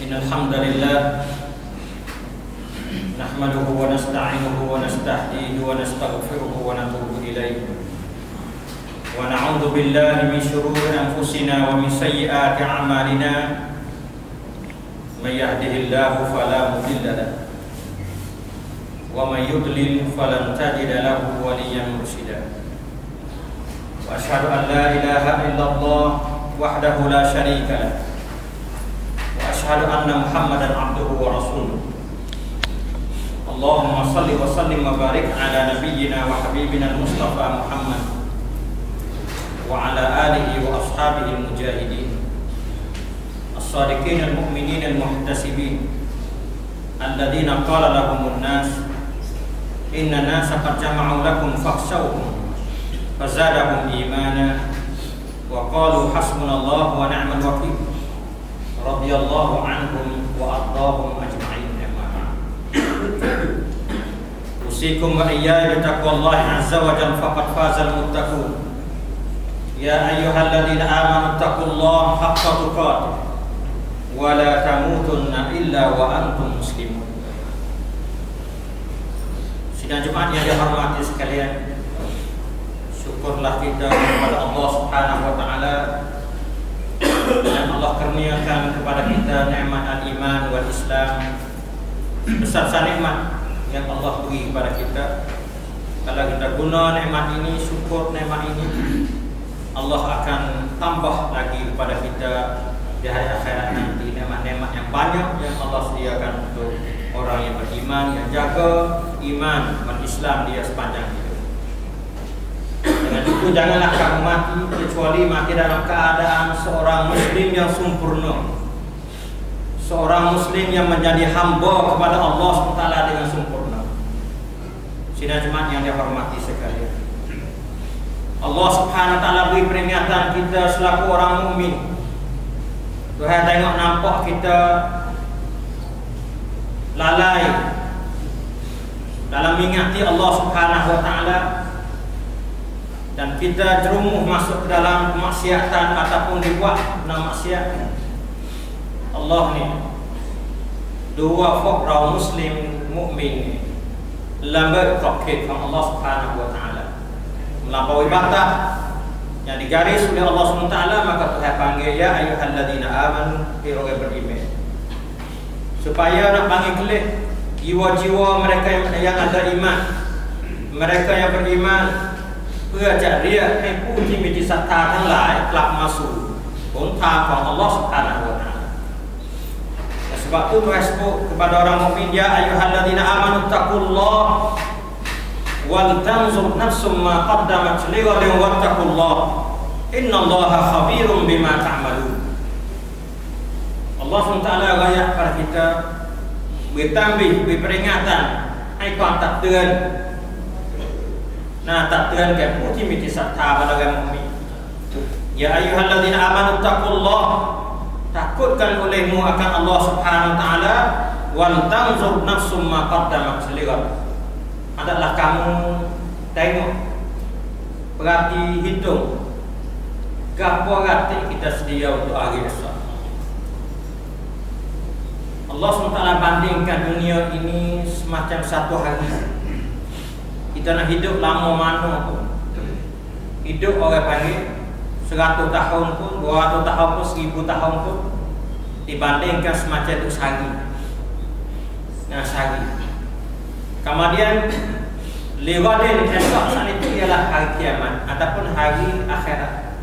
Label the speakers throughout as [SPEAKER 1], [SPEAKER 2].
[SPEAKER 1] Innal hamdalillah nahmaduhu wa nasta'inuhu wa nastahdihi wa nastaghfiruhu wa natubu ilayhi wa na'udzu billahi min shururi anfusina wa min sayyiati a'malina may yahdihillahu fala mudilla lahu wa may yudlil falan tajida lahu waliyyan mursyida wa asyhadu an la ilaha illallah wahdahu la syarika lahu asyhadu anna Muhammadan abduhu wa rasuluh. Allahumma salli wa sallim wa barik ala nabiyyina wa habibina al-Mustafa Muhammad wa ala alihi wa ashabihi al-mujahidin as-sadiqin al-mu'minin al-muhtasibin alladhina qala lahumun nas inna nasa qad jama'u lakum fakhshawhum fazadahum imana wa qalu hasbunallahu wa ni'mal wakeel radhiyallahu anhum wa ardahum ajma'in. Usikum wa iyaya bitaqwallahi azza wa jalla faqad fazal muttaqun. Ya ayyuhalladzina amanu taqullaha haqqa tuqatih wa la tamutunna illa wa antum muslimun. Sidang Jumat yang dihormati sekalian, syukurlah kita kepada Allah Subhanahu wa taala yang Allah kurniakan kepada kita nikmat al-iman wal Islam. Besar nikmat yang Allah beri kepada kita. Kalau kita guna nikmat ini, syukur nikmat ini, Allah akan tambah lagi kepada kita di hari akhirat nanti nikmat-nikmat yang banyak yang Allah sediakan untuk orang yang beriman, yang jaga iman dan Islam dia sepanjang hidup. Dengan itu janganlah kamu mati kecuali mati dalam keadaan seorang muslim yang sempurna, seorang muslim yang menjadi hamba kepada Allah SWT dengan sempurna. Sidang Jumat yang dihormati sekalian, Allah Subhanahu wa taala beri peringatan kita selaku orang mukmin. Tuhan tengok nampak kita lalai dalam mengingati Allah Subhanahu wa taala dan kita jerumuh masuk ke dalam kemaksiatan ataupun dibuat dalam maksiat. Allah ni dua fakra muslim mukmin lambat rakit Allah Subhanahu wa taala melampaui batas yang digaris oleh Allah Subhanahu wa taala, maka Tuhan panggil ya ayyuhalladzina amanu, hai orang beriman, supaya nak panggil kelih jiwa-jiwa mereka yang ada iman, mereka yang beriman, เพื่อจะเรียกให้ผู้ที่มีจิตศรัทธาทั้งหลายกลับมาสู่หนทางของอัลลอฮฺ Subhanahu wa taala. Sebab itu Tuhan sebut kepada orang mukmin, ya ayyuhalladzina amanu taqullaha wal tanzur nafsum ma qaddamat lighadin wattaqullaha innallaha khabirum bima ta'malun. Allah SWT rakyat kepada kita, beri tambih, beri peringatan,ให้ความตักเตือน Nah, tak ตือนแก่ผู้ที่มีจิตศรัทธาpada orang mukmin. Ya ayyuhalladzina amanu taqullah, takutkan olehmu akan Allah Subhanahu wa taala, wal tanzur nafsum ma qaddamat lighad. Adalah kamu tengok, perhati, hitung gapo rati kita sedia untuk hari esok. Allah SWT bandingkan dunia ini semacam satu hari. Kita nak hidup lama mana pun, hidup orang panggil 100 tahun pun, 200 tahun pun, 1000 tahun pun, dibandingkan semacam itu sehari. Nah, sehari. Kemudian liwadin esok saat itu ialah hari kiamat ataupun hari akhirat.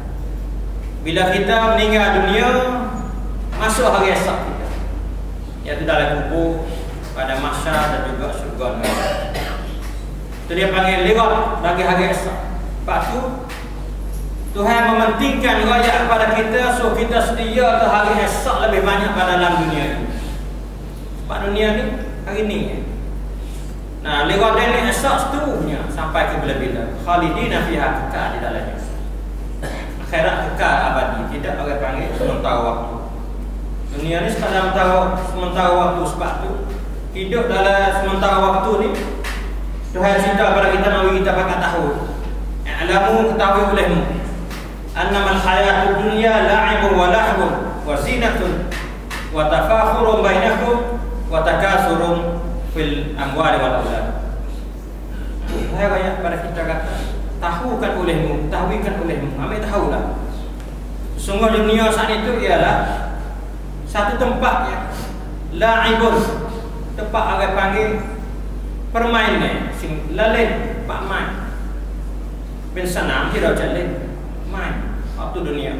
[SPEAKER 1] Bila kita meninggal dunia, masuk hari esok kita, iaitu dalam kubur, pada mahsyar dan juga syurga. Itu dia panggil liwat bagi hari esok. Sebab tu Tuhan mementingkan raya kepada kita, so kita sedia ke hari esok lebih banyak pada dalam dunia ini. Sebab dunia ni hari ni. Nah, liwat ini esok seterusnya sampai ke bila-bila. Khalidina fiha, kekal di dalamnya. Akhirat kekal abadi, tidak orang panggil sementara waktu. Dunia ni sementara waktu, sebab tu hidup dalam sementara waktu ni Tuhan cerita kepada kita, Nabi kita pakai tahu. Alamu, ketahui olehmu, annamal hayatud dunya la'ibun wa lahwun wa zinatun wa tafakhurun bainakum wa takasurun fil amwali wal aulad. Hai banyak pada kita kata, tahukan olehmu, tahuikan olehmu. Ambil tahulah. Sungguh dunia saat itu ialah satu tempat ya, la'ibun, tempat orang panggil permainan, sing lalin, pak main. Ben senam dia jalan main waktu dunia.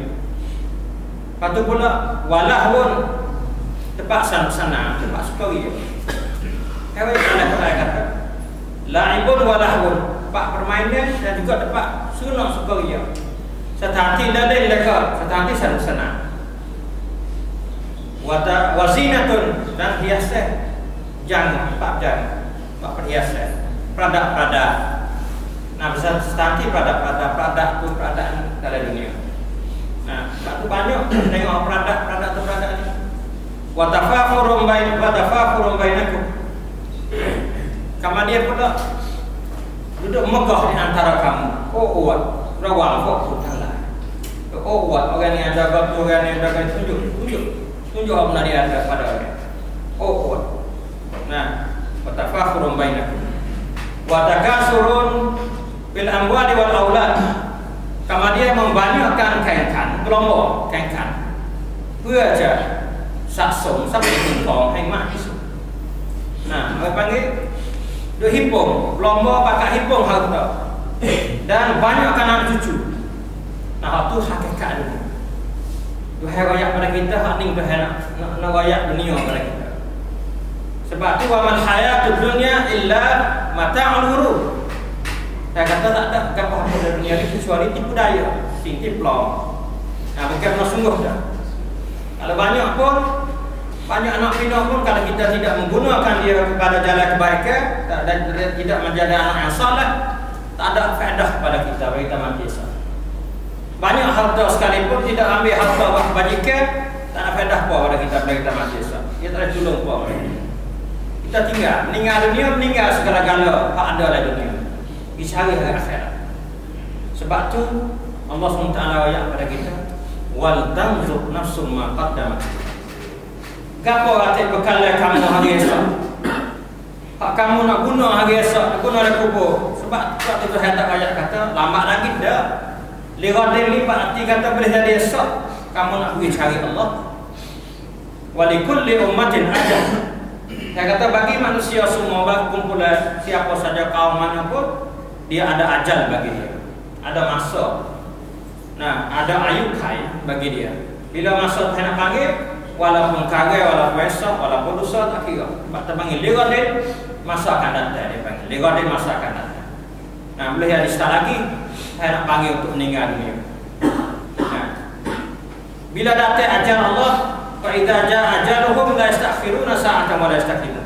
[SPEAKER 1] Lepas tu pula walahun, tempat senang, tempat sukaria. Kalau ada kata la'ibun walahun, tempat permainan dan juga tempat sunat sukaria. Setahati lalin leka, setahati senang. Wazinatun dan hiasan, jangan tempat jangan, tempat perhiasan, produk-produk. Nah, besar setahati produk-produk tu peradaan dalam dunia. Nah, waktu banyak tengok produk-produk tu produk ni. Wa tafakhurun bainakum. Kemudian pula duduk megah di antara kamu. Oh, rawang kok kalah. Oh, orang yang jaga tu, orang yang jaga tunjuk apa yang ada pada orang. Oh. Nah, wa tafakhurun bainakum. Wa takasurun bil amwali wal aulad. Kemudian membanyakkan kainkan, berlomba kainkan, พื่อจะสะสมทรัพย์สินของให้มากที่สุด. Nah, apa panggil? Duk himpung, berlomba pakai himpung harta dan banyakkan anak cucu. Nah, itu hakikat dunia. Tuhai royak pada kita, hak ni tuhai nak royak dunia pada kita. Sebab tu wamal hayatud dunya illa mata'ul ghurur. Saya kata tak ada apa-apa dalam dunia ni kecuali tipu daya, tipu pelong. Nah, bukan nak sungguh dah. Kalau banyak pun, banyak anak pinak pun kalau kita tidak menggunakan dia kepada jalan kebaikan dan tidak menjadi anak yang saleh, tak ada faedah pada kita bagi kita mati esok. Banyak harta sekalipun tidak ambil harta buat kebajikan, tak ada faedah apa pada kita bagi kita mati esok. Dia tak ada tolong apa. Kita tinggal, meninggal segala-gala hak ada dalam dunia. Dicari hari akhirat. Sebab tu Allah SWT ayat pada kita, wal tanzur nafsum ma qaddamat. Gapo arti bekal kamu hari esok? Hak kamu nak guna hari esok, nak guna dalam kubur. Sebab tu Tuhan tak ayat kata lambat lagi dah. Liradin lipat arti kata boleh jadi esok kamu nak pergi cari Allah. Walikulli ummatin ajal. Saya kata bagi manusia semua, bagi kumpulan siapa saja kaum mana pun, dia ada ajal bagi dia, ada masa. Nah, ada ayub kai bagi dia. Bila masa Tuhan nak panggil, walaupun kagak, walaupun esok, walaupun dosa tak kira. Sebab kita panggil liradin, masa akan datang. Dia panggil liradin, masa akan datang. Nah, boleh jadi start lagi, saya nak panggil untuk meninggal dunia. Nah, bila datang ajal Allah, fa idza jaa ajaluhum la yastakhiruna sa'atan wa la yastaqdimun.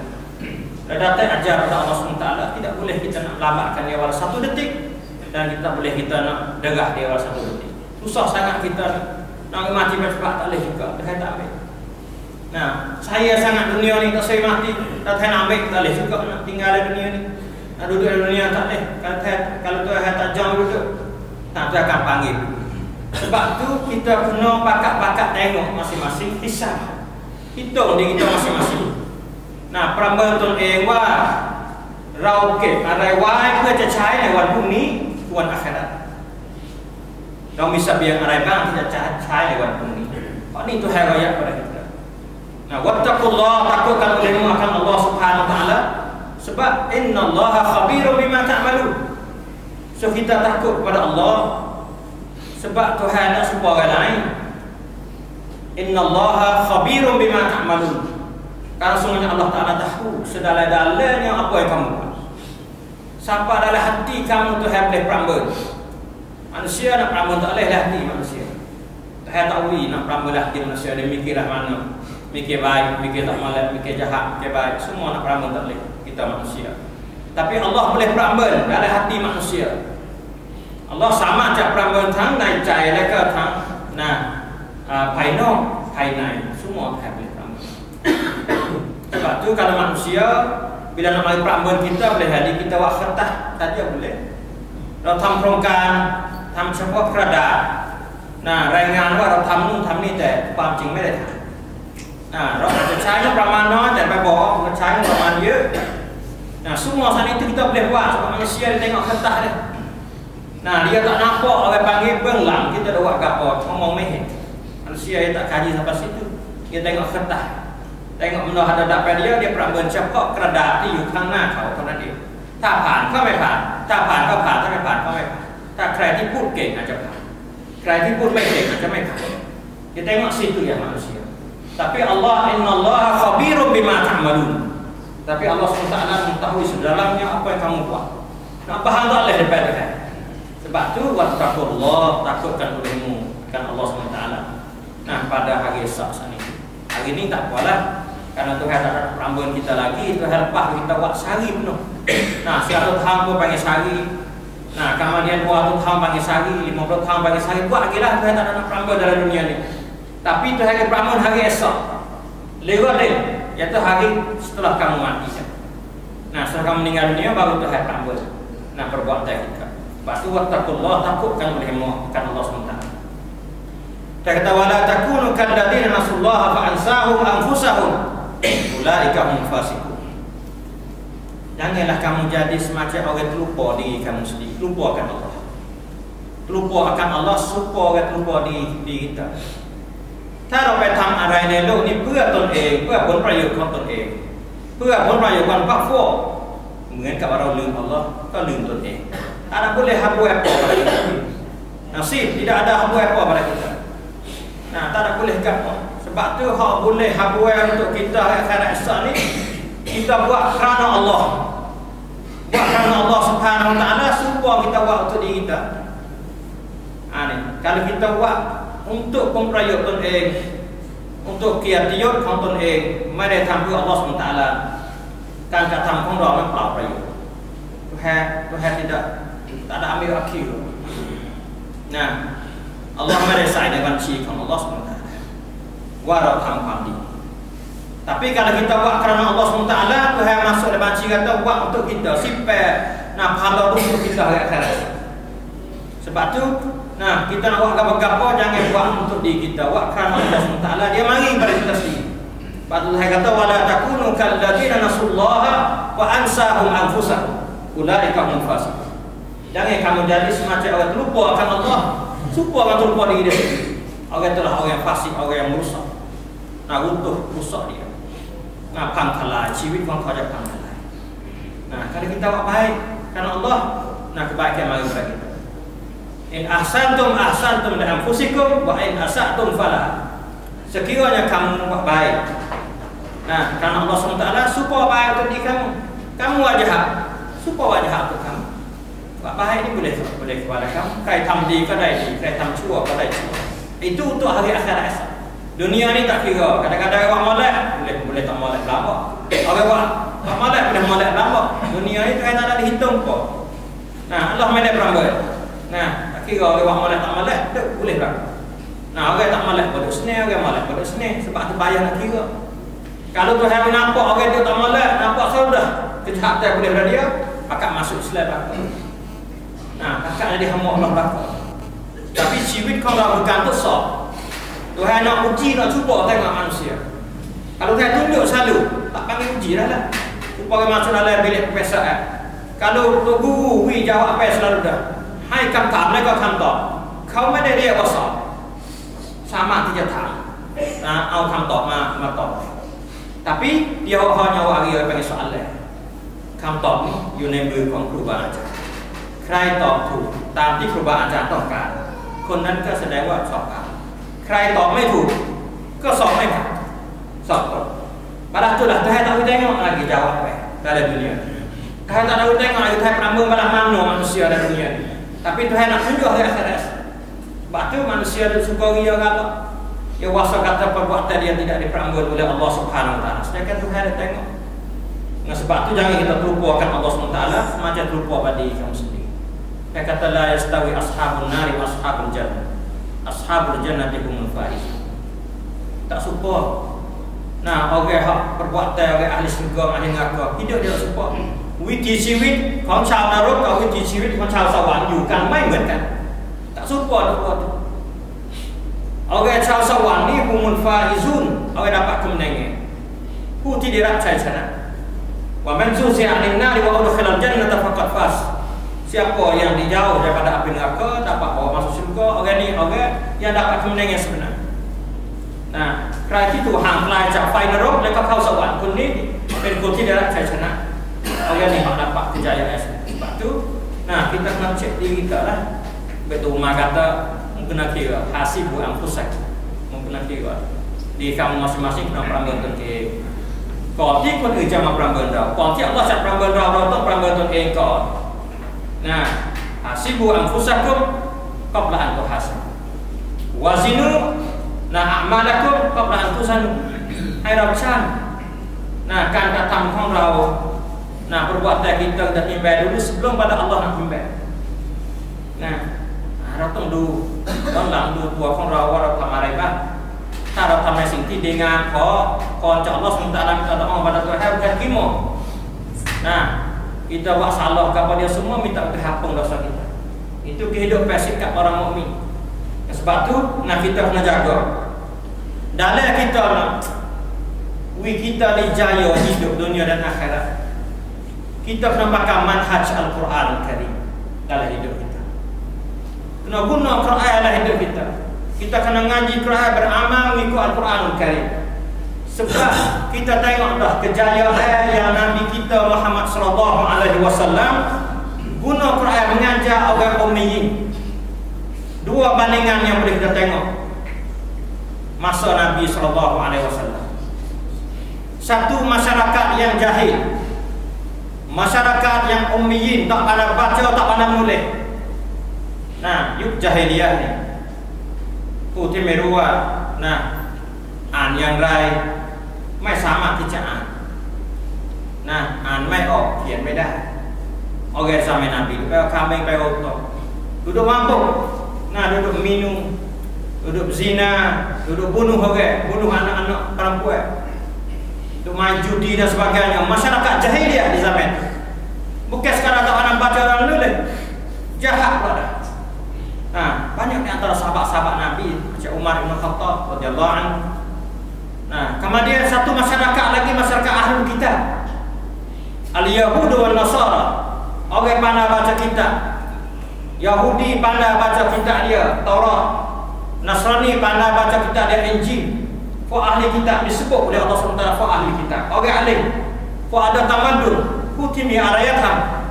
[SPEAKER 1] Bila datang ajal Allah SWT, tidak boleh kita nak lambatkan dia walau 1 detik, dan kita boleh kita nak degah dia walau 1 detik. Susah sangat kita nak mati cepat, tak boleh juga, dia tak ambil. Nah, saya sangat dunia ni tak saya mati, tak saya nak ambil, tak boleh juga nak tinggal di dunia ni. Nak duduk di dunia tak boleh. Kalau Tuhan tak jauh duduk, tak Tuhan akan panggil. Sebab tu kita kena pakat-pakat tengok masing-masing hisab. Hitung diri kita masing-masing. Nah, perambatan ewa rauke arai wai เพื่อจะใช้ในวันพรุ่งนี้วันอาคิเราะห์ เรามีเสบียงอะไรบ้างที่จะใช้ในวันพรุ่งนี้ เพราะนี่ตัวให้เราอยากpada kita. Nah, wattaqullah, takutkan olehmu akan Allah Subhanahu wa taala sebab innallaha khabirun bima ta'malun. So kita takut pada Allah sebab Tuhan tak serupa orang lain. Innallaha khabirun bima ta'malun. Karena sungguhnya Allah Ta'ala tahu sedalam-dalamnya apa yang kamu buat. Sampai dalam hati kamu Tuhan boleh perambun. Manusia nak perambun tak boleh hati manusia. Tuhan tak boleh nak perambun hati manusia. Dia mikirlah mana. Mikir baik, mikir tak malak, mikir jahat, mikir baik. Semua nak perambun tak boleh. Kita manusia. Tapi Allah boleh perambun dalam hati manusia. Allah sama cak perambun thang nai cai leka thang. Nah, pai nong, pai nai. Semua Tuhan boleh perambun. Sebab tu kalau manusia bila nak mari perambun kita boleh jadi kita buat khatah saja boleh.เราทำโครงการทำเฉพาะกระดาษรายงานว่าเราทำนู่นทำนี่แต่ความจริงไม่ได้ทำ เราอาจจะใช้งบประมาณน้อยแต่ไปบอกว่าใช้งบประมาณเยอะsemua saat itu kita boleh buat sebab manusia dia tengok kertas dia. Dia tak nampak orang panggil benglang, kita dah buat apa, ngomong meh. Manusia dia tak kaji sampai situ. Dia tengok kertas. Tengok benda ada depan dia, dia pernah mencapok kreditที่อยู่ข้างหน้าเขาเท่านั้นเองถ้าผ่านก็ไม่ผ่านถ้าผ่านก็ผ่านถ้าไม่ผ่านก็ไม่ผ่านถ้าใครที่พูดเก่งอาจจะผ่านใครที่พูดไม่เก่งอาจจะไม่ผ่าน Dia tengok situ ya manusia. Tapi Allah innallaha khabirun bima ta'malun. Tapi Allah SWT mengetahui sedalamnya apa yang kamu buat. Nak faham tak oleh daripada Tuhan. Sebab tu wattaqullah, takutkan olehmu kan Allah SWT. Pada hari esok sana. Hari ni tak apalah. Karena Tuhan tak ada perambun kita lagi, Tuhan lepas kita buat sehari penuh. 100 tahun pun panggil sehari. Kemudian 200 tahun panggil sehari, 50 tahun panggil sehari. Buat lagi lah, Tuhan tak ada perambun dalam dunia ni. Tapi Tuhan ada perambun hari esok. Lewat dia. Iaitu hari setelah kamu mati. Setelah kamu meninggal dunia baru Tuhan perambun perbuatan kita. Sebab tu wattaqullah, takutkan olehmu kan Allah SWT. Dia kata wala takunu kalladzina nasullaha fa ansahum anfusahum ulaika hum fasiqun. Janganlah kamu jadi semacam orang terlupa diri kamu sendiri, lupakan Allah. Terlupa akan Allah, supaya orang terlupa diri kita. ถ้าเราไปทำอะไรในโลกนี้เพื่อตนเองเพื่อผลประโยชน์ของตนเองเพื่อผลประโยชน์ของพรรคพวกเหมือนกับเราลืมอัลลอฮ์ก็ลืมตนเอง Ada boleh habu apa pada kita. Nasib tidak ada habu apa pada kita. Tak ada boleh apa. Sebab tu hak boleh habu untuk kita akhirat esok ni kita buat kerana Allah. Buat kerana Allah Subhanahu Wa Taala supaya kita buat untuk diri kita. Kalau kita buat untuk memperayut tun eng, untuk kiatiyutของตนเองไม่ได้ทำเพื่อ Allah SWT การกระทำของเรามันเปล่าประโยชน์ Tuhan tidak tak ada ambil akhir. Allah ไม่ได้ใส่ในบัญชีของ Allah SWT ว่าเราทำความดี Tapi kalau kita buat kerana Allah SWT, Tuhan masuk dalam banci kata buat untuk kita simpan pahala untuk kita akhirat. Sebab tu kita nak buat apa-apa jangan buat untuk diri kita, buat kerana Allah SWT. Dia mari pada kita sendiri. Sebab tu Tuhan kata wala takunu kalladzina nasullaha wa ansahum anfusahum ulaika hum fasiqun. Jangan kamu jadi semacam orang terlupa akan Allah, supaya orang terlupa diri dia sendiri. Orang itulah orang yang fasik, orang yang merusak. Runtuh, rusak dia. พังทลายชีวิตของเขาจะพังทลาย kalau kita buat baik karena Allah, kebaikan mari kepada kita. In ahsantum ahsantum li anfusikum wa in asatum falaha. Sekiranya kamu buat baik, karena Allah SWT supaya baik untuk diri kamu. Kamu wajah, supaya wajah untuk kamu. Buat baik ini boleh kepada kamu. ใครทำดีก็ได้ดี ใครทำชั่วก็ได้ชั่ว Itu untuk hari akhirat esok. Dunia ni tak kira. Kadang-kadang orang molek boleh tak molek lama. Orang buat molek boleh molek lama. Dunia ni tak ada dihitung pun. Allah main perambut. Tak kira orang buat molek tak molek tu boleh berapa. Orang tak molek boleh senang, orang molek boleh senang. Sebab tu payah nak kira. Kalau Tuhan nampak orang tu tak molek, nampak sudah kejahatan boleh pada dia, akak masuk Islam bakal. Akak jadi hamba Allah bakal. Tapiชีวิตของเราคือการทดสอบ Tuhan nak uji, nak cuba tengok manusia. Kalau Tuhan tunjuk selalu, tak panggil uji dah lah. Supaya masuk dalam bilik peperiksaan. Kalau tu guru jawab apa yang selalu dah. Hai คำถามแล้วก็คำตอบ เขาไม่ได้เรียกว่าสอบสามารถที่จะถามเอาคำตอบมาตอบ Tapi dia hanya wari panggil soalan. คำตอบนี้อยู่ในมือของครูบาอาจารย์ ใครตอบถูกตามที่ครูบาอาจารย์ต้องการ คนนั้นก็แสดงว่าสอบผ่าน ใครตอบไม่ถูกก็สอบไม่ผ่านสอบตก Padahal itulah Tuhan tak boleh tengok lagi jawab dalam dunia. Tuhan tak boleh tengok lagi Tuhan pernah membalas mana manusia dalam dunia ni. Tapi Tuhan nak tunjuk hari akhirat. Sebab tu manusia tu suka ria apa? Dia wasa kata perbuatan dia tidak diperambut oleh Allah Subhanahu Wa Taala. Sedangkan Tuhan dia tengok. Sebab tu jangan kita terlupakan Allah Subhanahu Wa Taala semacam terlupa pada diri kamu sendiri. Dia kata la yastawi ashabun nari wa ashabul jannah. Ashabul jannati humul faizun. Tak serupa. Orang hak perbuatan orang ahli syurga ahli neraka hidup dia tak serupa. วิถีชีวิตของชาวนรกกับวิถีชีวิตของชาวสวรรค์อยู่กันไม่เหมือนกัน tak serupa Orang cakap sawan ni humul faizun, orang dapat kemenangan. Hu tidak cai sana. Wa man zuzi'a 'anil nari wa udkhilal jannata faqad faz. Siapa yang dijauh daripada api neraka dapat bawa masuk syurga. Orang ni orang yang dapat kemenangan sebenar. Nah, kerana itu hang kelai cak fai neraka mereka kau sawan. Kun niเป็นคนที่ได้รับชัยชนะ orang ni hak dapat kejayaan. Sebab tu, nah kita kena cek diri kita lah. Betul Umar kata mungkin kira hasibu anfusak, mungkin kira di kamu masing-masing kena peranggatan ke. Kau ti kon ujama peranggatan, kau ti Allah cat peranggatan atau peranggatan ke kau. Nah, hasibu anfusakum qabla an tuhasab. Wazinu nah a'malakum qabla an tuzanu. Hai Rabsan. Nah, kan kataของเรา nah perbuatan kita dah timbal dulu sebelum pada Allah nak timbal. Nah,เราต้องดูย้อนหลังดูตัวของเราว่าเราทำอะไรบ้างถ้าเราทำในสิ่งที่ดีงามขอก่อนจากAllah SWT kita doa kepada Tuhan bukan kimo. Nah, kita wassalah kepada dia semua minta dihapung dosa kita. Itu kehidupan sikap orang mukmin. Sebab tu nah kita kena jaga. Dalam kita nak kita dijaya hidup dunia dan akhirat. Kita kena pakai manhaj Al-Quran Karim dalam hidup kita. Kena guna Quran dalam hidup kita. Kita kena ngaji Quran, beramal mengikut Al-Quran Karim. Sebab kita tengok dah kejayaan yang Nabi kita Muhammad sallallahu alaihi wasallam guna Quran mengajar orang ummiyin. Dua bandingan yang boleh kita tengok masa Nabi sallallahu alaihi wasallam. Satu, masyarakat yang jahil, masyarakat yang ummiyin, tak pandai baca, tak pandai menulis. Nah, yuk jahiliyah ni Putih merua. Nah, an yang rai ไม่สามารถที่จะอ่านนะอ่านไม่ออกเขียนไม่ได้ Orang zaman Nabi kami duduk mabuk, nah duduk minum, duduk zina, duduk bunuh orang, bunuh anak-anak perempuan, duduk main judi dan sebagainya. Masyarakat jahiliyah di zaman itu. Bukan sekarang tak orang baca orang nulis, jahat pula dah. Nah, banyak di antara sahabat-sahabat Nabi, macam Umar bin Khattab radhiyallahu anhu. Nah, kemudian satu masyarakat lagi, masyarakat ahlul kitab, al-Yahud wal Nasara. Orang pandai baca kitab. Yahudi pandai baca kitab dia Taurat, Nasrani pandai baca kitab dia Injil. Fa ahli kitab disebut oleh Allah SWT fa ahli kitab. Orang alim, fa ada tamadun, hutimi arayatham.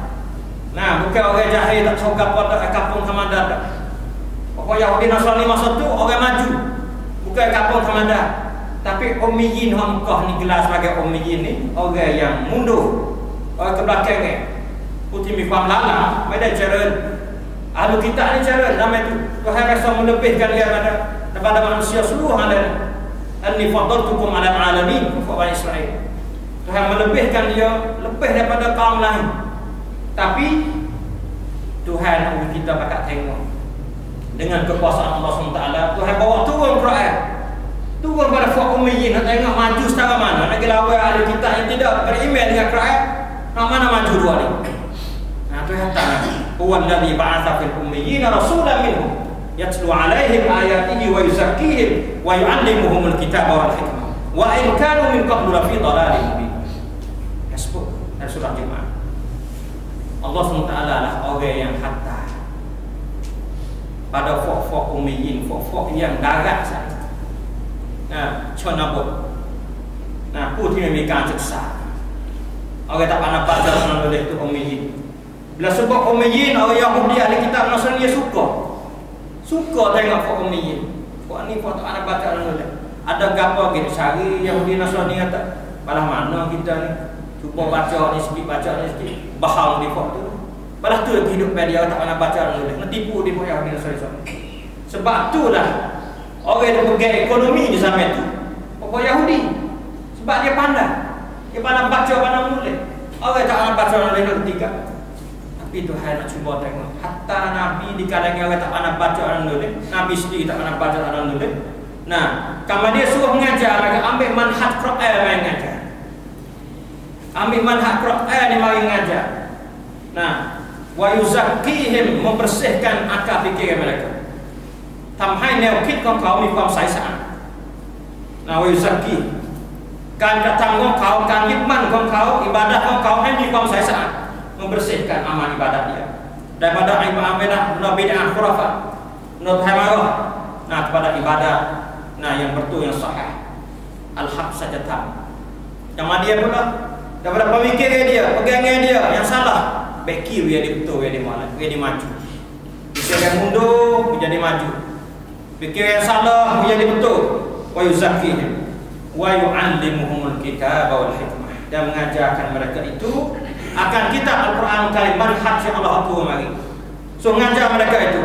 [SPEAKER 1] Nah, bukan orang jahil tak tahu apa tak kampung Hamada. Pokok Yahudi Nasrani masa tu orang maju, bukan kampung Hamada. Tapi ummiyin Mekah ni gelar sebagai ummiyin ni orang yang mundur, orang ke belakang ni. Putih mi faham lala, mai dah cara ahli kitab ni cara nama tu Tuhan rasa melebihkan dia kepada manusia seluruh alam. Anni faddaltukum 'ala alamin fa Israel. Tuhan melebihkan dia lebih daripada kaum lain. Tapi Tuhan kita pakat tengok dengan kekuasaan Allah SWT, Tuhan bawa turun Quran, turun pada fuq ummiyin, nak tengok maju setara mana, nak gelawai ahli kitab yang tidak beriman dengan Quran, nak mana maju dua ni. Tuhan ta'ala huwa alladhi ba'atha fil ummiyina rasulan minhum yatlu 'alaihim ayatihi wa yuzakkihim wa yu'allimuhumul kitaba wal hikmah wa in kanu min qablu lafi dhalalin mubin. Hasbuh dari surah Jumaat. Allah SWT lah orang yang hatta pada fok-fok ummiyin, fok-fok yang darat saja. Nah, chonabut. Nah, ผู้ที่ไม่มีการศึกษา orang tak pandai baca dan menulis itu ummiyin. Bila sebut ummiyin, orang Yahudi ahli kitab Nasrani dia suka tengok fok ummiyin. Fok ni fok tak ada baca dan nulis. Ada gapo gitu cari Yahudi Nasrani kata, "Balah mana kita ni? Cuba baca ni sikit, baca ni sikit." Bahang di fok tu. Balah tu hidup dia tak pandai baca dan nulis. Menipu di fok Yahudi Nasrani. Sebab itulah orang yang pegang ekonomi di zaman tu fok Yahudi. Sebab dia pandai. Dia pandai baca, pandai nulis. Orang tak pandai baca dan nulis ketiga. Tapi Tuhan nak cuba tengok hatta Nabi di kalangan orang tak pandai baca dan nulis, Nabi sendiri tak pandai baca dan nulis. Nah, kalau dia suruh mengajar, mereka ambil manhaj Quran yang mengajar. Ambil manhaj Quran yang mengajar. Nah, wa yuzakkihim, membersihkan akal fikir mereka. ทำให้แนวคิดของเขามีความใสสะอาดนะวายุซักกีการกระทำของเขาการยึดมั่นของเขาอิบาดะของเขาให้มีความใสสะอาดmembersihkan amal ibadat dia daripada ibadah bid'ah khurafat menurut hamarah kepada ibadat yang betul yang sahih al-haq saja tam yang dia pula daripada pemikiran dia pegangan dia yang salah baik kiri dia betul dia maju fikir yang mundur menjadi maju fikir yang salah menjadi betul wa yuzakkihim wa yu'allimuhumul kitaba wal hikmah dan mengajarkan mereka itu akan kitab Al-Quran Karim manhaj yang Allah atur mari. So mengajar mereka itu.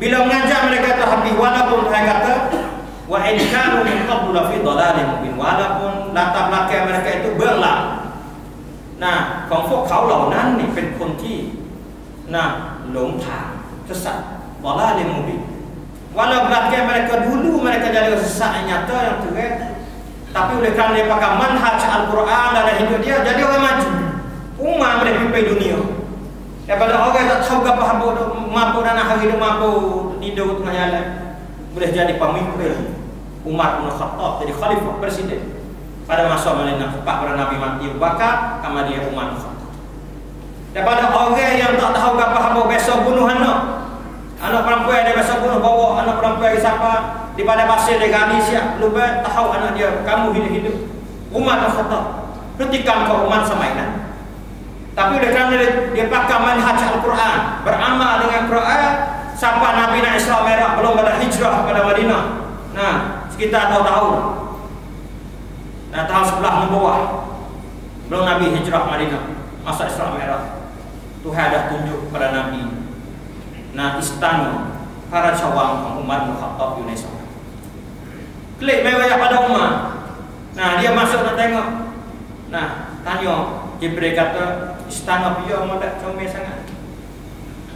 [SPEAKER 1] Bila mengajar mereka itu habis walaupun saya kata wa in kanu min qablu la fi dhalalin mubin walaupun latar belakang mereka itu berlang. ของพวกเขาเหล่านั้นนี่เป็นคนที่หลงทาง sesat dhalalin mubin. Walau belakang mereka dulu mereka jadi sesat yang nyata yang terang, tapi oleh kerana dia pakai manhaj Al-Quran dalam hidup dia, jadi orang maju. Umat boleh pimpin dunia. Daripada orang tak tahu apa mampu dan hari dia mampu tidur tengah jalan, boleh jadi pemimpin. Umar bin Khattab jadi khalifah presiden pada masa mana pada Nabi mati Abu Bakar, kemudian Umar bin Khattab. Daripada orang yang tak tahu apa besok bunuh anak perempuan dia besok bunuh, bawa anak perempuan siapa di pada pasir dia gali siap lupa tahu anak dia kamu hidup. Umar bin Khattab ketika kau Umar samainan. Tapi oleh kerana dia pakai manhaj Al-Quran, beramal dengan Quran, sampai Nabi nak Isra Mi'raj belum ada hijrah pada Madinah. Sekitar 2 tahun. Tahun 11 nubuah. Belum Nabi hijrah Madinah. Masa Isra Mi'raj. Tuhan dah tunjuk kepada Nabi. Istana para cawang Umar bin Khattab Yunus. Klik mewah pada Umar. Dia masuk nak tengok. Tanya Jibril kata istana dia modak comel sangat.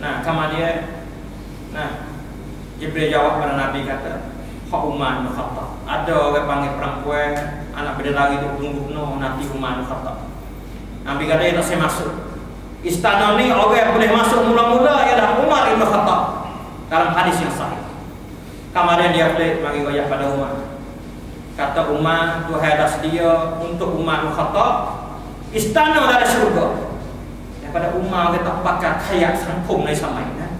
[SPEAKER 1] Kemudian Jibril jawab pada Nabi kata, hak Umar bin Khattab. Ada orang panggil perempuan anak berlari tu tunggu nanti Umar bin Khattab. Nabi kata dia tak saya masuk. Istana ni orang yang boleh masuk mula-mula ialah Umar bin Khattab dalam hadis yang sahih. Kemudian dia bagi ayat pada Umar. Kata Umar, Tuhan dah sedia untuk Umar bin Khattab istana dari syurga. Daripada Umar dia tak pakai kayak sampungในสมัยนั้น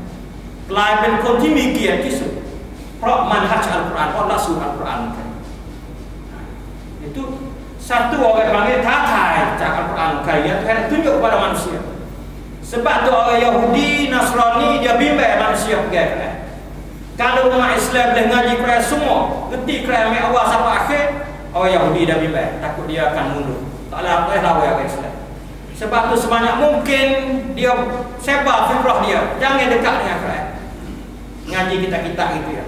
[SPEAKER 1] กลายเป็นคนที่มีเกียรติที่สุดเพราะmanhaj Al-Quranเพราะหลักสูตร Al-Quran itu satu orang panggil tataiจาก Al-Quran Karim yang tunjuk kepada manusia. Sebab tu orang Yahudi, Nasrani dia bimbang manusia pergi. Kalau umat Islam boleh ngaji Quran semua, reti Quran dari awal sampai akhir, orang Yahudi dah bimbang, takut dia akan mundur. Tak boleh lawan orang Islam. Sebab tu sebanyak mungkin dia sebar fikrah dia, jangan dekat dengan Quran. Ngaji kita-kita gitu ya.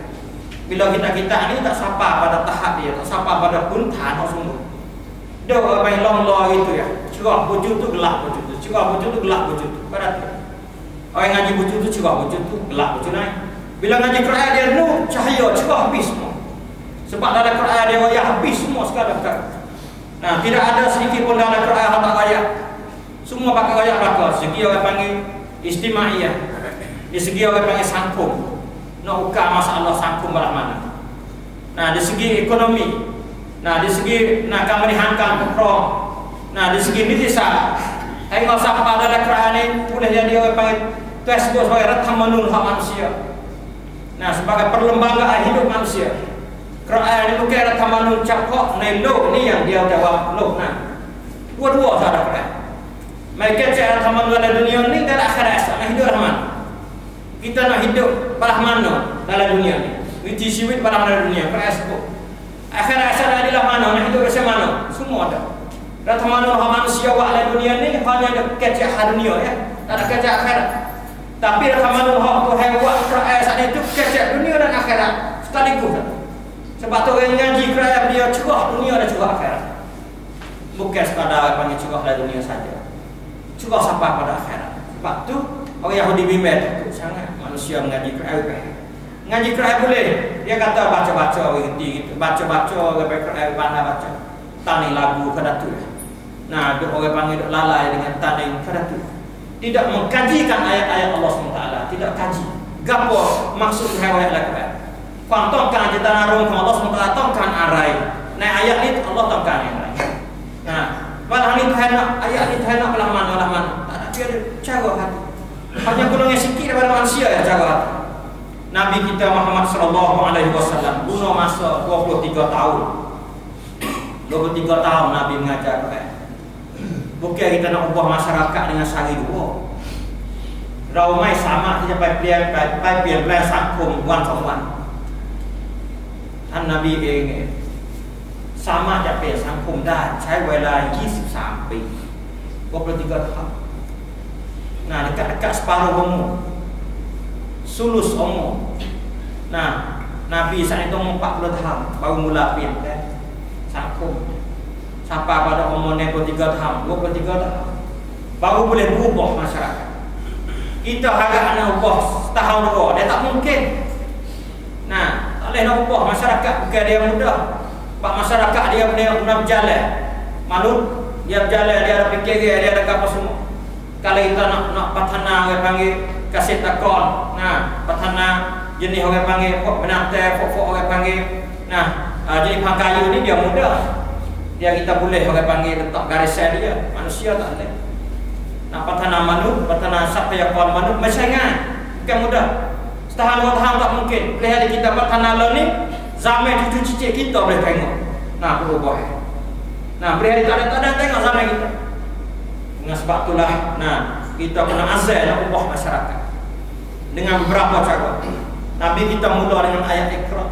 [SPEAKER 1] Bila kita-kita ni tak sampai pada tahap dia, tak sampai pada puntan semua. Dia orang main long-long itu ya. Cerah wujud tu gelap wujud tu, cerah wujud tu gelap wujud tu. Pada tu. Orang ngaji wujud tu cerah wujud tu, gelap wujud naik. Bila ngaji Quran dia nur, cahaya, cerah habis semua. Sebab dalam Quran dia ayat habis semua sekadar. Tidak ada sedikit pun dalam Quran yang tak ayat. Semua pakai ayat bakal. Segi orang panggil istimaiyah. Di segi orang panggil sangkum. Nak ukar masalah sangkum belah mana. Di segi ekonomi. Di segi nak kamerihankan pekrom. Di segi nitisan. Tengok siapa dalam Quran ni boleh jadi orang panggil tersebut sebagai Rathamanun hak manusia. Sebagai perlembagaan hidup manusia. Quran ni bukan Rathamanun cakap nelok ni yang dia jawab lok. Dua-dua ada Quran. Mereka cakap Rathamanun dalam dunia ni dan akhirat esok. Nak hidup rahman. Kita nak hidup pada mana dalam dunia ni? Witi siwit pada mana dunia? Quran sebut. Akhirat esok adalah mana? Nak hidup macam mana? Semua ada. Rathamanun hak manusia buat dalam dunia ni hanya ada kecak dunia ya. Tak ada kecak akhirat. Tapi Rathamanun hak Tuhan buat Quran saat itu kecak dunia dan akhirat sekaligus. Sebab tu orang ngaji Quran dia cerah dunia dan cerah akhirat. Bukan sekadar panggil cerah dalam dunia saja. Cerah sampai pada akhirat. Sebab tu orang Yahudi bimbang takut sangat manusia mengaji Quran. Ngaji Quran boleh. Dia kata baca-baca orang reti gitu. Baca-baca orang Quran pandai baca. Tani lagu pada tu. Orang panggil duk lalai dengan tani pada tu. Tidak mengkajikan ayat-ayat Allah SWT. Tidak kaji. Gapo maksud hewai lakukan. Kau tongkan kita narung kau Allah SWT tongkan arai. Nah ayat ni Allah tongkan arai. Nah, malah ni Tuhan nak ayat ni Tuhan nak belah mana. Tak ada dia cara hati. Hanya gunungnya sikit daripada manusia ya cara hati. Nabi kita Muhammad sallallahu alaihi wasallam guna masa 23 tahun. 23 tahun Nabi mengajar Quran. Bukan kita nak ubah masyarakat dengan sehari dua. Ramai sama kita pai plian sakum wan songwan.ท่าน Nabi เองสามารถจะเปลี่ยนสังคมได้ใช้เวลา23 ปี 23 tahun. Nah, dekat-dekat separuh umur. Sulus umur. Nah, Nabi saat itu umur 40 tahun baru mula plian sakum. Sampai pada umur 23 tahun, 23 tahun baru boleh berubah masyarakat. Kita harap nak ubah setahun dua, dia tak mungkin. Nah, tak boleh nak ubah masyarakat bukan dia mudah. Sebab masyarakat dia pernah berjalan. Malu dia berjalan, dia ada fikir dia ada apa semua. Kalau kita nak patana orang panggil kasih takon. Nah, patana jenis orang panggil pok benate, pok orang panggil. Nah, jenis pangkayu ni dia mudah. Dia kita boleh orang panggil letak garisan dia. Manusia tak boleh. Nak patana manu, patana siapa yang kuat manu, macam mana? Bukan mudah. Setahun 2 tahun tak mungkin. Lihat kita patana lo ni, zaman cucu cicit kita boleh tengok. Nah, berubah. Nah, beri tak ada tengok zaman kita. Dengan sebab itulah, nah, kita kena azal nak ubah masyarakat. Dengan beberapa cara. Nabi kita mula dengan ayat Iqra.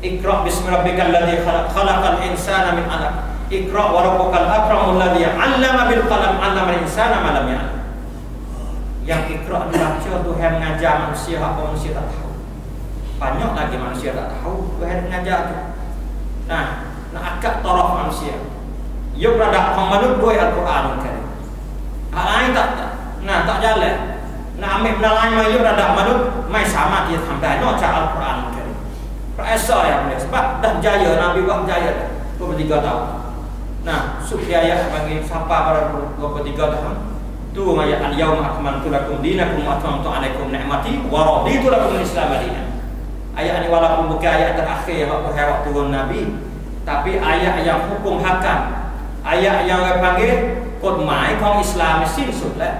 [SPEAKER 1] Iqra bismi rabbikal ladzi khalaqal insana min 'alaq. Iqra wa rabbukal akramul ladzi 'allama bil qalam 'allamal insana ma lam ya'lam. Yang Iqra dibaca Tuhan mengajar manusia apa manusia tak tahu. Banyak lagi manusia tak tahu Tuhan mengajar tu. Nah, nak akak taraf manusia. Ia berada pemanut dua Al-Quran kan. Hal lain tak. Nah, tak jalan. Nak ambil benda lain mai ia berada pemanut mai sama dia sampai no cara Al-Quran kan. Perasa yang boleh sebab dah jaya Nabi buat jaya dah 23 tahun. Nah, supaya ayat panggil siapa pada 23 tahun. Tu ayat al-yauma akmaltu lakum dinakum wa atmamtu alaikum ni'mati wa raditu lakum al-islam dinan. Ayat ni walaupun bukan ayat terakhir waktu turun Nabi, tapi ayat yang hukum hakam, ayat yang orang panggil kodmai kaum Islamสิ้นสุดแล้ว.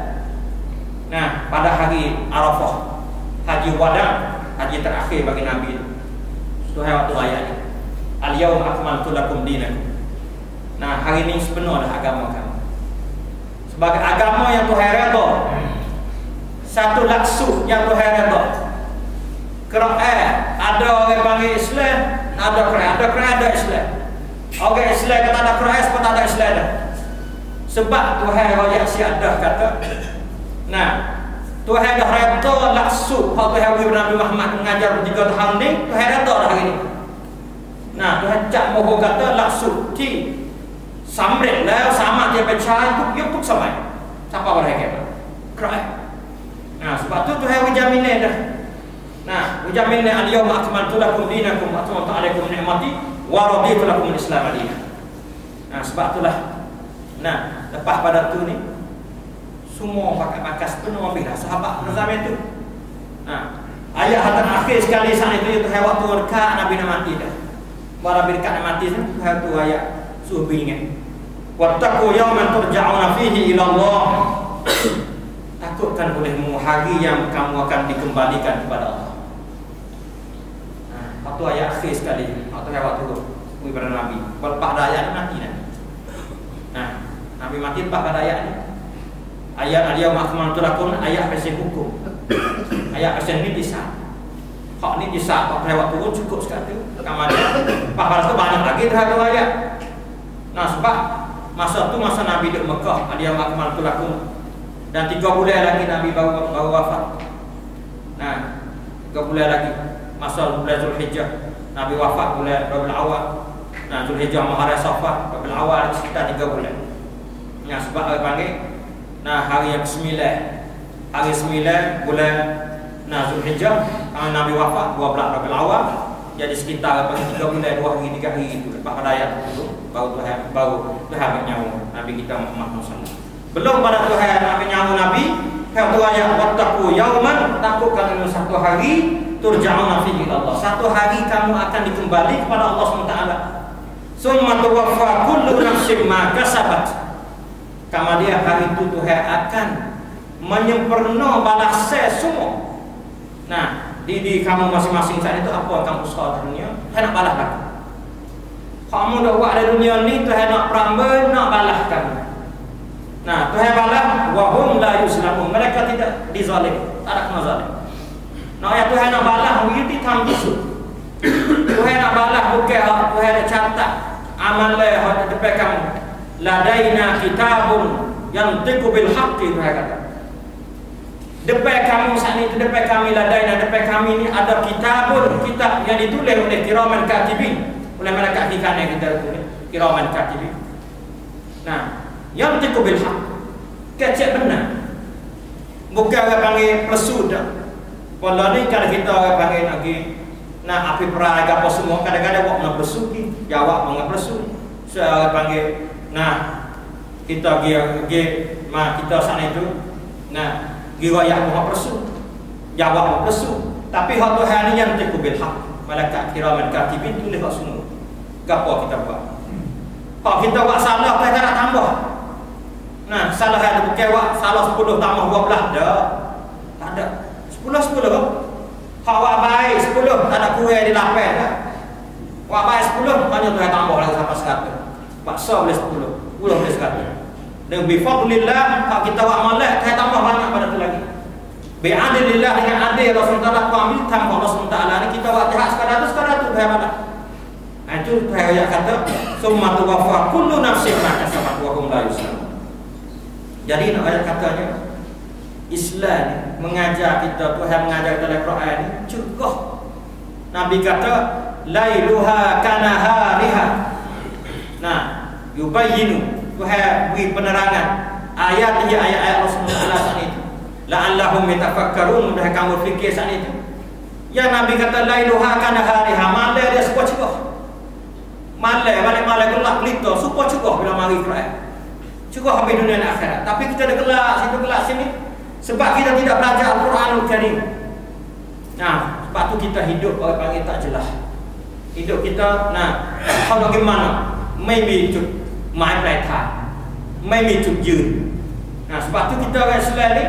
[SPEAKER 1] Nah, pada hari Arafah, haji wada, haji terakhir bagi Nabi itu waktu ayat ni. Al-yauma akmaltu lakum dinakum. Nah, hari ini sepenuh dah agama kamu. Sebagai agama yang Tuhan redha. Satu laksu yang Tuhan redha. Quran ada orang panggil Islam, ada Quran ada Islam. Orang Islam kata ada Quran, sebab tak ada Islam dah. Sebab Tuhan raya siadah kata. Nah, Tuhan dah redha laksu hak Tuhan Nabi Muhammad mengajar 3 tahun ni, Tuhan redha dah hari ni. Nah, Tuhan cak moho kata laksu ti สำเร็จแล้วสามารถจะไปใช้ทุกยุคทุกสมัย siapa orang kata Quran. Nah, sebab tu Tuhan menjamin dah. Nah, menjamin al-yawma akmaltu lakum dinakum wa atmamtu alaikum ni'mati wa raditu lakum al-islam dinan. Nah, sebab itulah. Nah, lepas pada tu ni semua pakai sepenuh ambil dah sahabat zaman tu. Nah, ayat terakhir sekali saat itu Tuhan waktu dekat Nabi nak mati dah. Baru dekat nak mati tu Tuhan tu ayat suruh ingat. Wattaqu yawman turja'una fihi ila Allah. Takutkan olehmu hari yang kamu akan dikembalikan kepada Allah. Nah, waktu ayat akhir sekali, waktu kepada Nabi. Lepas pada ayat ni mati dah. Nah, Nabi mati lepas pada ayat ni. Ayat al-yawma akmaltu lakum, ayat pasal hukum. Ayat pasal ni disah. Hak ni disah, hak lewat turun cukup sekali. Kemudian lepas pada tu banyak lagi terhadap ayat. Nah, sebab masa tu masa Nabi di Mekah, al-yawma akmaltu lakum, dan 3 bulan lagi Nabi baru wafat. Nah, 3 bulan lagi masa bulan Zulhijjah Nabi wafat bulan Rabiul Awal. Nah, Zulhijjah Muharram Safar Rabiul Awal sekitar 3 bulan. Nah, sebab orang panggil nah hari yang ke-9, hari 9 bulan Zulhijjah Nabi wafat 12 Rabiul Awal. Jadi sekitar 3 bulan 2 hari 3 hari itu lepas pada ayat itu baru Tuhan menyawa Nabi kita Muhammad SAW. Belum pada Tuhan ambil nyawa Nabi, Satu ayat, wattaqu yauman, takutkan dengan satu hari turja'una fihi ila Allah. Satu hari kamu akan dikembali kepada Allah SWT. Summa tuwaffa kullu nafsin ma kasabat. Kemudian hari itu Tuhan akan menyempurna balas semua. Nah, di kamu masing-masing saat itu apa yang kamu usaha di dunia, Tuhan nak balas lagi. Kamu dah buat di dunia ni, Tuhan nak perambah, nak balas kamu. Nah, Tuhan balas, wahum la yuslamun. Mereka tidak dizalim, tak ada kena zalim. Nah, ya Tuhan nak balas, begitu tam bisu. Tuhan nak balas bukan Tuhan ada catat amal le depan kamu. Ladaina kitabun yantiqu bil haqqi, Tuhan kata. Depan kamu saat ini, depan kami ladaina, depan kami ini ada kitabun, kitab yang ditulis oleh kiraman katibin, oleh malaikat hikam yang kita tulis, kiraman katibin. Nah, yantiqu bil haqq, kecek benar. Bukan orang panggil plesu dah. Kalau ni kalau kita orang panggil lagi nak api perai apa semua, kadang-kadang awak nak plesu ki, jawab mengat plesu. Saya panggil, nah kita kita sana itu, nah riwayat muha plesu, jawab muha plesu. Tapi hak Tuhan ni yang yantiqu bil haqq, malaikat kiraman katibin tulis hak semua. Gapo kita buat? Kalau kita buat salah, kita nak tambah. Nah, salah ada bukan buat salah 10 tambah 12 dah. Tak ada. 10 Hak buat baik 10, tak ada kurang di 8 dah. Buat baik 10, hanya Tuhan tambah lagi sampai 100. Paksa boleh 10, boleh 100. Dan bi fadlillah, hak kita buat malak, Tuhan tambah banyak pada tu lagi. Bi adilillah, dengan adil Rasulullah tu ambil tambah Rasulullah ni kita buat jahat sekadar tu Tuhan balas. Itu Tuhan ayat kata, summa tuwaffa kullu nafsin ma kasabat wa hum la yuslamun. Jadi nak ayat katanya, Islam mengajar kita, Tuhan mengajar kita dalam Quran ni cegah. Nabi kata lailuha kanahariha. Nah, yubayyinu, Tuhan beri penerangan ayat dia ayat-ayat Rasulullah saat itu. La'allahum yatafakkarun, mudah kamu fikir saat itu. Ya Nabi kata lailuha kanahariha, malam dia sebuah cegah. Malam gelap pelita, sebuah cegah bila mari Quran. Cegah habis dunia dan akhirat. Tapi kita dah gelak situ gelak sini sebab kita tidak belajar Al-Quranul Karim. Nah, sebab tu kita hidup orang panggil tak jelas. Hidup kita, nah, kalau bagaimana? Maybe to my time, maybe to you. Nah, sebab tu kita orang Islam ni,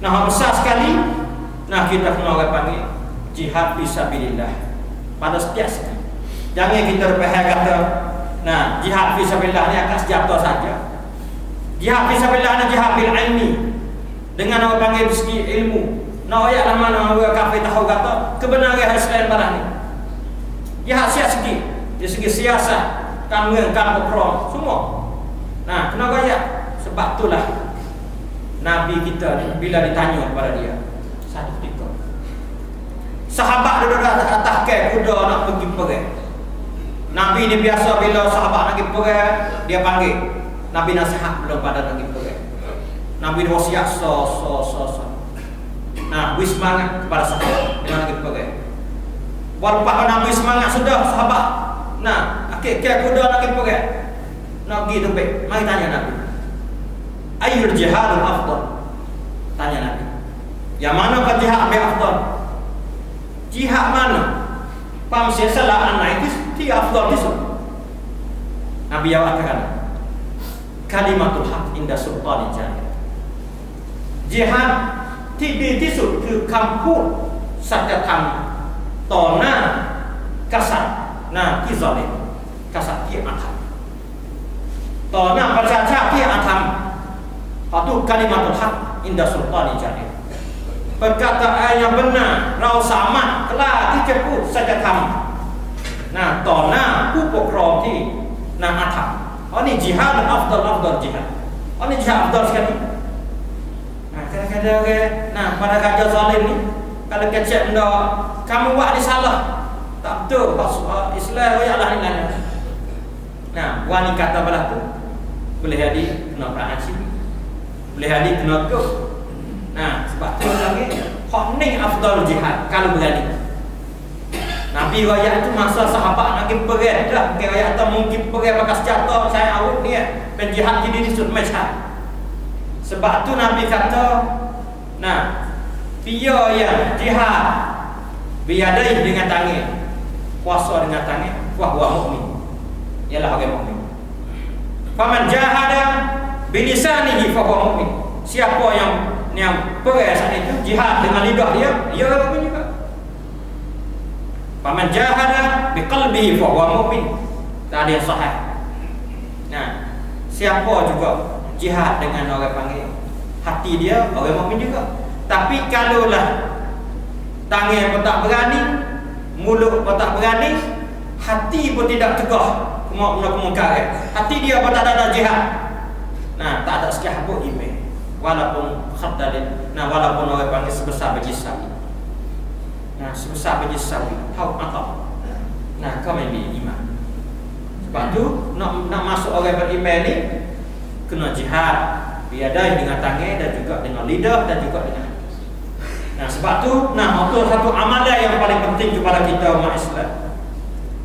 [SPEAKER 1] nah besar sekali. Nah, kita kena orang panggil jihad fisabilillah pada setiap sekali. Jangan kita berpihak kata, nah, jihad fisabilillah ni akan sejata saja. Jihad fisabilillah ni jihad bil ilmi. Dengan orang panggil segi ilmu. Nak ayat lah mana orang kafir tahu kata kebenaran Islam barang ni. Jihad siap segi, dari segi siasat, kanun, perang, semua. Nah, kenapa ayat? Sebab itulah Nabi kita ni bila ditanya kepada dia, satu ketika sahabat duduk atas kuda nak pergi perang. Nabi ni biasa bila sahabat nak pergi perang, dia panggil. Nabi nasihat belum pada nak pergi perang. Nabi wasiat so. Nah, beri semangat kepada sahabat yang lagi pergi. Walaupun Nabi semangat sudah sahabat. Nah, akhir-akhir kuda lagi pergi. Nak pergi tempat. Mari tanya Nabi. Ayyul jihadul afdal? Tanya Nabi. Yang mana kan jihad lebih afdal? Jihad mana? Pamsi salah anak itu tidak afdal itu. Nabi jawab katakan, kalimatul haq inda sultani jahil. Jihadที่ดีที่สุดคือคำพูดสัจธรรมต่อหน้ากษัตริย์ที่ซอลิมกษัตริย์ที่อาธรรมต่อหน้าประชาชาติที่อาธรรม itu kalimatul haq inda sultani jahil. Perkataan yang benar,เราสามารถกล้าที่จะพูดสัจธรรมต่อหน้าผู้ปกครองที่อาธรรม. Ini jihad afdal jihad. Ini jihad afdal sekali. Kadang-kadang pada raja zalim ni, kalau kecek benda kamu buat ni salah, tak betul. Islam ayatlah ni lah. Nah, wani kata belah tu boleh jadi kena perang, boleh jadi kena ke. Nah, sebab tu lagi hak ni afdal jihad kalau berani. Nabi ayat tu masa sahabat nak pergi perang dah, bukan ayat tu mungkin perang pakai senjata saya awak ni penjihad jadi disebut macam. Sebab tu Nabi kata Nah, dia yang jihad biyadai dengan tangan, puasa dengan tangan, huwa mukmin. Ialah orang mukmin. Faman jahada bilisanihi fa huwa mukmin. Siapa yang perang saat itu jihad dengan lidah dia, ia orang mukmin juga. Faman jahada biqalbihi fa huwa mukmin. Tak ada yang sahih. Nah, siapa juga jihad dengan orang panggil hati dia, orang mukmin juga. Tapi kalaulah tangan pun tak berani, mulut pun tak berani, hati pun tidak tegah kemungkaran, hati dia pun tak ada jihad. Nah, tak ada sekian pun iman. Walaupun khaddalin, nah walaupun orang panggil sebesar biji sawi. Nah, sebesar biji sawi, tahu atau? Nah, kau memang iman. Sebab tu nak masuk orang beriman ni kena jihad biadai dengan tangan dan juga dengan lidah dan juga dengan. Nah, sebab tu itu satu amalan yang paling penting kepada kita umat Islam.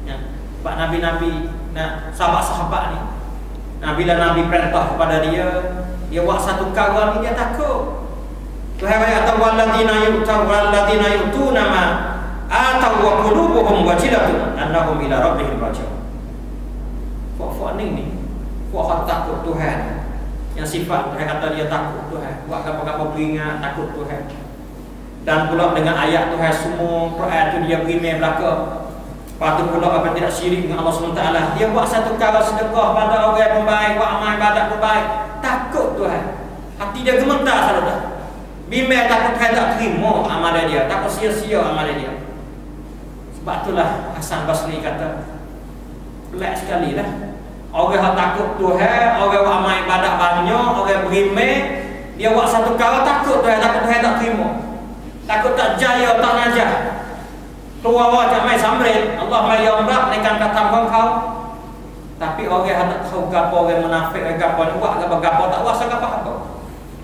[SPEAKER 1] Ya, sebab nabi-nabi, sahabat-sahabat ni, bila Nabi perintah kepada dia buat satu perkara ni dia takut. Tuhan kata walladzina yu'tuna ma ataw wa qulubuhum wajilatun annahum ila rabbihim raji'un. Fak ni fak takut Tuhan. Yang sifat Tuhan kata dia takut Tuhan, buat apa-apa beringat takut Tuhan. Dan pula dengan ayat Tuhan semua Quran tu dia beriman belaka. Lepas tu pula apa tidak syirik dengan Allah SWT. Dia buat satu perkara sedekah pada orang yang baik, buat amal ibadat pun baik, takut Tuhan. Hati dia gemetar selalu dah. Bimbang takut Tuhan tak terima amalan dia, takut sia-sia amalan dia. Sebab itulah Hasan Basri kata pelik sekali lah. Orang yang takut Tuhan, orang yang amal ibadat banyak, orang beriman, dia buat satu perkara takut Tuhan, takut Tuhan tak terima. Takut tak jaya, tak najah. Keluar wajah mai sambil Allah mai yamrak nekan datang kau. Tapi orang yang tak tahu gapo, orang munafik gapo ni buat gapo tak kuasa gapo.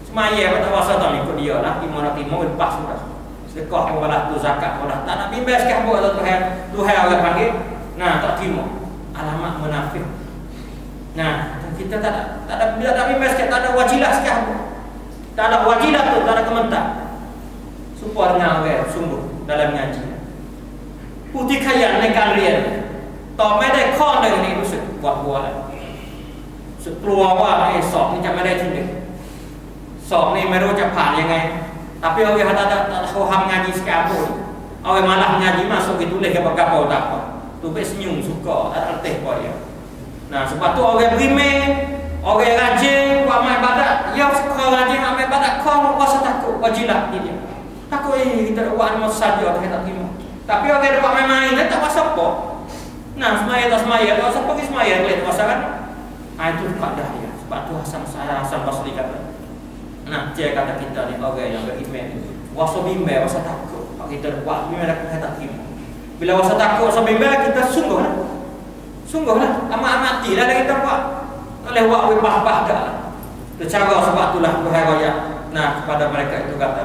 [SPEAKER 1] Semaya tak kuasa tak ikut dia lah, timur lepas sudah. Sedekah pun balas tu, zakat pun dah. Tak nak bimbang sekali buat Tuhan. Tuhan orang panggil, tak terima. Alamat munafik. Nah, kita tak ada bila tak bimbang sekali, tak ada wajilah sekali. Tak ada wajilah tu, tak ada komentar. Supaya dengan orang sungguh dalam ngaji. Putih kaya nekan rian. Takไม่ได้ข้อหนึ่งนี่รู้สึกปวดหัวเลยรู้สึกกลัวว่าสอบนี่จะไม่ได้ที่หนึ่งสอบนี่ไม่รู้จะผ่านยังไง tapi orang yang tak faham ngaji sekalipun, orang malah ngaji masuk itu leh apa-apa tak apa. Tu senyum suka, tak arti apa dia. Nah, sebab tu orang beriman, orang rajin buat amal ibadat, dia suka rajin amal ibadat, kau rasa takut, wajilah dia. Takut kita buat amal saja tak terima. Tapi orang buat main-main dia tak rasa apa. Nah, semaya tak semaya, tak rasa pergi semaya boleh terasa kan? Itu kaedah dia. Sebab tu Hasan Basri kata. Nah, dia kata kita ni orang yang beriman ni, rasa bimbang, rasa takut. Kalau kita buat bimbang kita tak terima. Bila rasa takut, rasa bimbang kita sungguhlah, amat-amatilah dah kita buat. Oleh buat wibah-bah dah. Itu cara sebab itulah Tuhan raya. Nah, kepada mereka itu kata,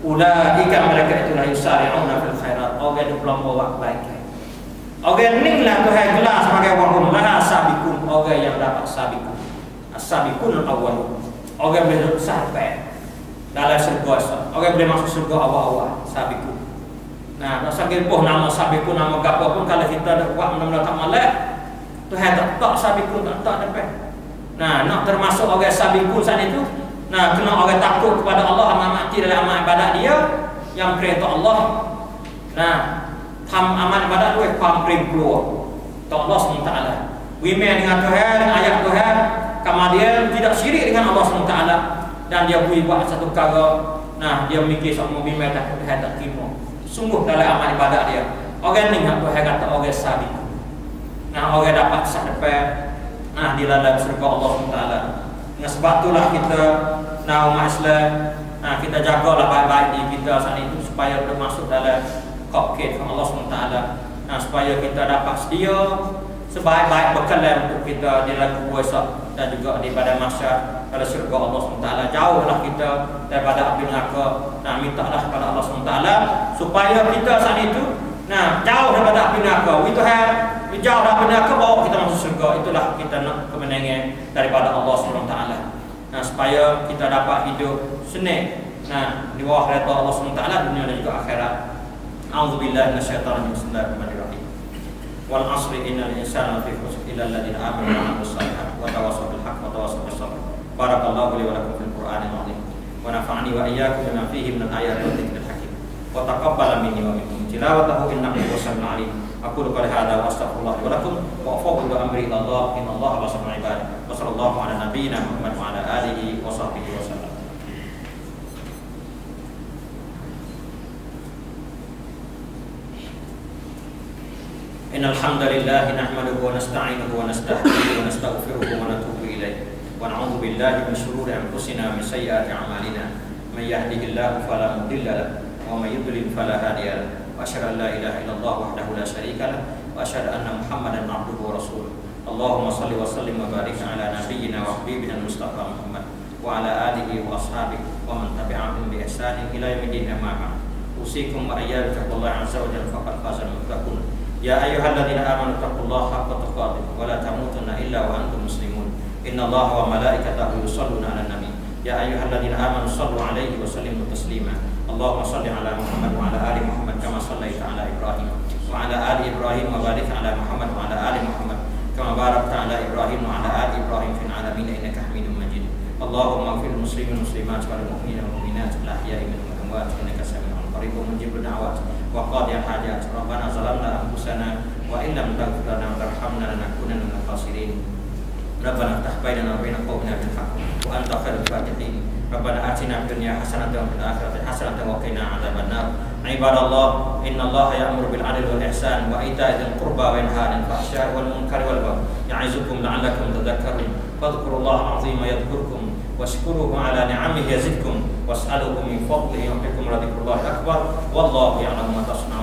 [SPEAKER 1] ulaika mereka itulah yusari'una fil khairat. Orang yang berlomba buat kebaikan. Orang ni lah Tuhan gelar sebagai wahum laha sabiqun, orang yang dapat sabiqun. As-sabiqun al-awwalun. Orang boleh sampai dalam surga, orang boleh masuk surga awal-awal, sabiqun. Nah, tak sakit pun nama sabiqun, nama gapo pun kalau kita dah buat benda-benda tak malak, Tuhan tak sabiqun, tak dapat. Nah, nak termasuk orang sabiqun saat itu, nah, kena orang takut kepada Allah, mati dalam amal ibadat dia yang perintah Allah. Nah, amal ibadat tu pamring keluar tak Allah SWT. Wimen dengan Tuhan, ayat Tuhan, kemudian tidak syirik dengan Allah SWT, dan dia boleh buat satu perkara. Nah, dia mikir sama bimbang takut Tuhan tak terima. Sungguh dalam amal ibadat dia. Orang ni Tuhan kata orang sabiq. Nah, orang dapat sah depan di dalam surga Allah SWT. Dengan sebab itulah kita umat Islam, kita jagalah baik-baik diri kita saat itu supaya kita masuk dalam kokit Allah SWT. Nah, supaya kita dapat sedia sebaik-baik bekalan untuk kita di dalam kubur esok dan juga di pada masa pada surga Allah SWT. Jauhlah kita daripada api neraka. Nah, mintalah kepada Allah SWT supaya kita saat itu jauh daripada api neraka. Itu jauh daripada neraka bawa kita masuk surga. Itulah kita nak kemenangan daripada Allah SWT. Nah, supaya kita dapat hidup senang Nah, di bawah redha Allah SWT dunia dan juga akhirat. A'udzubillahi minasyaitonir rajim. Bismillahirrahmanirrahim. Wal 'asri innal insana lafi khusr illa alladziina aamanu wa 'amilus shalihaati wa tawassaw bil haqqi wa tawassaw bis sabr. Barakallahu li wa lakum fil Qur'anil 'azim. Wa nafa'ani wa iyyakum bima fihi minal ayati wa dzikril hakim. Wa taqabbala minni wa minkum tilawatahu innahu huwas samiul 'alim. Aqulu qali hadza wa astaghfirullah wa lakum wa afawwidu amri ila Allah innallaha basirun 'bil 'ibad. Wa sallallahu ala nabiyyina Muhammad wa ala alihi wa sahbihi wa sallam. Innal hamdalillah nahmaduhu wa nasta'inuhu wa nasta'hinuhu wa nastaghfiruhu wa natubu ilayh. Wa na'udzu billahi min shururi anfusina wa min sayyiati a'malina. May yahdihillahu fala mudilla lahu wa may yudlil fala hadiya lahu. Wa asyhadu an la ilaha illallah wahdahu la syarika lahu wa asyhadu anna Muhammadan 'abduhu wa rasuluh. Allahumma shalli wa sallim wa barik ala nabiyyina wa habibina Mustafa Muhammad wa ala alihi wa ashabihi wa man tabi'ahum bi ihsanin ila yaumil amma ba'd. Usikum wa iyyakum billahi 'azza wa jalla faqad fazal muttaqun. Ya ayyuhalladzina amanu taqullaha haqqa tuqatih wa la tamutunna illa wa antum muslimun. Innallaha wa malaikatahu yusholluna 'alan nabi. Ya ayyuhalladzina amanu shallu 'alaihi wa sallimu taslima. Allahumma shalli 'ala Muhammad wa 'ala ali Muhammad kama shallaita 'ala Ibrahim wa 'ala ali Ibrahim wa barik 'ala Muhammad wa 'ala ali Muhammad kama barakta 'ala Ibrahim wa 'ala ali Ibrahim fil 'alamin innaka Hamidum Majid. Allahumma ighfir lil muslimin muslimat wal mu'minina wal mu'minat al ahya'i minhum wal amwat innaka sami'un qaribun mujibud da'awat. Wa qadiyal hajat. Rabbana zalamna anfusana wa in lam taghfir lana wa tarhamna lanakunanna minal khasirin. Rabbana iftah bainana wa bain qaumina bil haqq wa anta khairul fatihin. Rabbana atina fid dunya hasanatan wa fil akhirati hasanatan wa qina adzabannar. Ibadallah, innallaha ya'muru bil 'adli wal ihsan wa ita'i dzil qurba wa yanha 'anil fahsya'i wal munkari wal baghi. Ya'izukum la'allakum tadhakkarun. Fadhkurullaha 'azima yadhkurkum washkuruhu 'ala ni'amihi yazidkum was'aluhu min fadlihi yu'tikum wa dzikrullahi akbar wallahu ya'lamu ma tasna'un.